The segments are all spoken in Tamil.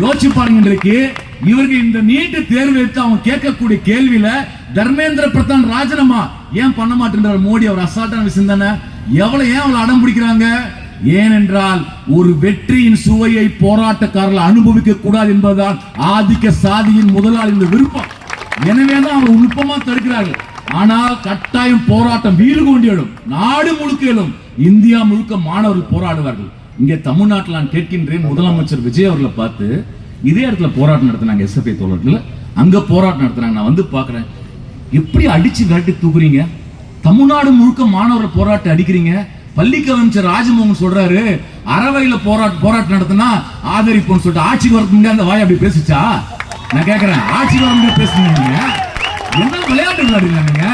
யோசிச்சு பாருங்க. இன்றைக்கு இவருக்கு இந்த நீட்டு தேர்வு எடுத்து அவங்க கேட்கக்கூடிய கேள்வியில தர்மேந்திர பிரதான் ராஜினாமா ஏன் பண்ண மாட்டேன்றார் மோடி? அவர் அசால்ட்டான விஷயம் தானே. எவ்வளவு ஏன் அவளை அடம் பிடிக்கிறாங்க? ஏனென்றால் ஒரு வெற்றியின் சுவையை போராட்டக்காரர்கள் அனுபவிக்க கூடாது என்பதுதான் ஆதிக்க சாதியின் முதலாளியின் விருப்பம். எனவேதான் அவர் நுட்பமா தடுக்கிறார்கள். ஆனால் கட்டாயம் போராட்டம் வீடு கொண்டு எழும், நாடு முழுக்க எழும், இந்தியா முழுக்க மாணவர்கள் போராடுவார்கள். இங்கே தமிழ்நாட்டில் நான் கேட்கின்றேன், முதலமைச்சர் விஜய் அவர்களை பார்த்து இதே இடத்துல போராட்டம் நடத்தினாங்க, எஸ்எஃப்ஐ தோழர்கள் அங்க போராட்டம் நடத்தினாங்க. நான் வந்து பாக்குறேன், எப்படி அடிச்சு விரட்டி தூக்குறீங்க? தமிழ்நாடு முழுக்க மாணவர்கள் போராட்டம் அடிக்கிறீங்க. பள்ளிக்கு அமைச்சர் ராஜமோகன் சொல்றாரு, அறவையில போராட்டம் நடத்தினா ஆதரிப்போம்னு சொல்லிட்டு ஆட்சிக்கு வரதுங்க அந்த வாய் அப்படி பேசிச்சா? நான் கேட்கிறேன், ஆட்சிக்கு வர பேசுனீங்க? என்ன விளையாட்டு விளையாடுங்க?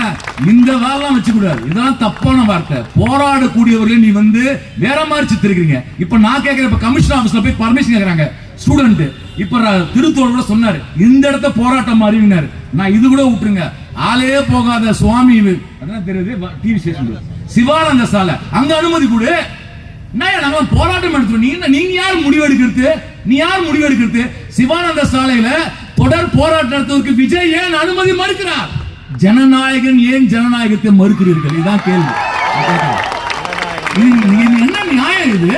இந்த வேலை வச்சு கூடாது, இதெல்லாம் தப்பான வார்த்தை. போராடக்கூடியவர்களை நீ வந்து வேற மாதிரி சித்திருக்கீங்க. இப்ப நான் கேட்கிறேன், இப்ப கமிஷன் ஆபீஸ்ல போய் பர்மிஷன் கேட்கறாங்க ஸ்டூடெண்ட். இப்ப திருத்தோள் கூட சொன்னாரு, இந்த இடத்த போராட்டம் மாறினாரு. நான் இது கூட விட்டுருங்க, ஆளையே போகாத சுவாமி தெரியுது டிவி ஸ்டேஷன் சிவானந்த சாலை, அங்க அனுமதி கொடு. நாங்க போராட்டம் எடுத்துறோம். நீங்க யார் முடிவு எடுக்கிறது? நீ யார் முடிவு எடுக்கிறது? சிவானந்த சாலையில தொடர் போராட்டம் நடத்துவதற்கு விஜய் ஏன் அனுமதி மறுக்கிறார்? ஜனநாயகன் ஏன் ஜனநாயகத்தை மறுக்கிறீர்கள்? இதுதான் கேள்வி. என்ன நியாயம் இது?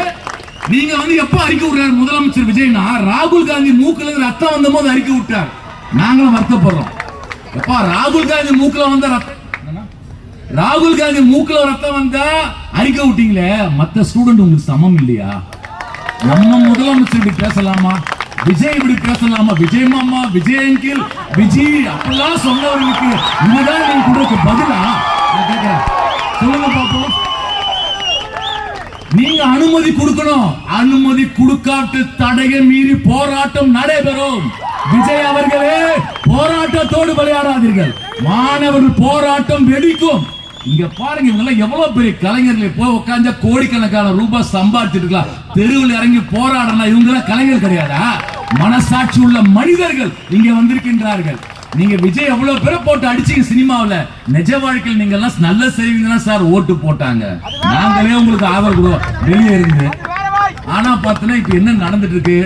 நீங்க வந்து எப்ப அறிக்கை விடுறாரு முதலமைச்சர் விஜய்னா, ராகுல் காந்தி மூக்குல ரத்தம் வந்த போது அறிக்கை விட்டார். நாங்களும் வருத்தப்படுறோம். எப்பா ராகுல் காந்தி மூக்குல வந்த ரத்தம், ராகுல் காந்தி மூக்குல ரத்தம் வந்தா அறிக்கை விட்டீங்களே, மத்த ஸ்டூடெண்ட் உங்களுக்கு சமம் இல்லையா? நம்ம முதலமைச்சர் இப்படி பேசலாமா? விஜய் இப்படி பேசலாமா? விஜய் மாமா, விஜய் அங்கிள், விஜய் அப்படிலாம் சொன்னவர்களுக்கு இதுதான் நீங்க கொடுக்க பதிலா? சொல்லுங்க பாப்போம். நீங்க அனுமதி கொடுக்கணும். அனுமதி கொடுக்காட்டு தடையை மீறி போராட்டம் நடைபெறும். விஜய் அவர்களே, போராட்டத்தோடு விளையாடாதீர்கள். மாணவர்கள் போராட்டம் வெடிக்கும். இங்க பாருங்க, இவங்க எவ்வளவு பெரிய கலைஞர்கள். போய் உட்கார்ந்த கோடிக்கணக்கான ரூபாய் சம்பாதிச்சிருக்கலாம். தெருவில் இறங்கி போராடலாம். இவங்க கலைஞர் கிடையாதா? மனசாட்சி உள்ள மனிதர்கள் இங்க வந்திருக்கின்றார்கள். நீங்க விஜய் எவ்வளவு பேரை போட்டு அடிச்சீங்க சினிமாவில். நிஜ வாழ்க்கையில் நீங்க எல்லாம் நல்ல செய்வீங்கன்னா சார் ஓட்டு போட்டாங்க. நாங்களே உங்களுக்கு ஆதரவு கொடுவோம் வெளியே இருந்து. ஆனா பார்த்தீங்கன்னா இப்ப என்ன நடந்துட்டு இருக்கு?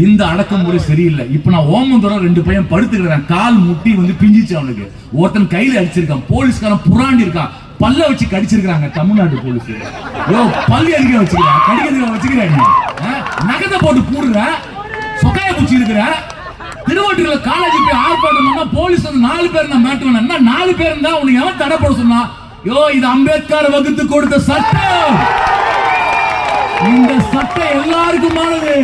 இந்த அடக்குமுறை சரியில்லை. இப்ப நான் ஓமந்தூரம் 2 பையன் படுத்துக்கிறேன், கால் முட்டி வந்து பிஞ்சிச்சு. அவனுக்கு ஒருத்தன் கையில அடிச்சிருக்கான், போலீஸ்காரன் புறாண்டி இருக்கான், பல்ல வச்சு கடிச்சிருக்காங்க தமிழ்நாட்டு போலீஸ். பல்லு அடிக்க வச்சுக்கிறேன், கடிக்கிறதுக்கு வச்சுக்கிறேன், நகத்தை போட்டு பூடுற, சொக்காய பூச்சி இருக்கிற. திருவள்ளூர்ல காலேஜ் போய் ஆர்ப்பாட்டம் போலீஸ் வந்து 4 பேர் நான் மாட்டுவேன். என்ன 4 பேர் இருந்தா உனக்கு எவன் தடை போட சொன்னா? இது அம்பேத்கர் வகுத்து கொடுத்த சட்டம். இந்த சட்டம் எல்லாருக்குமானது.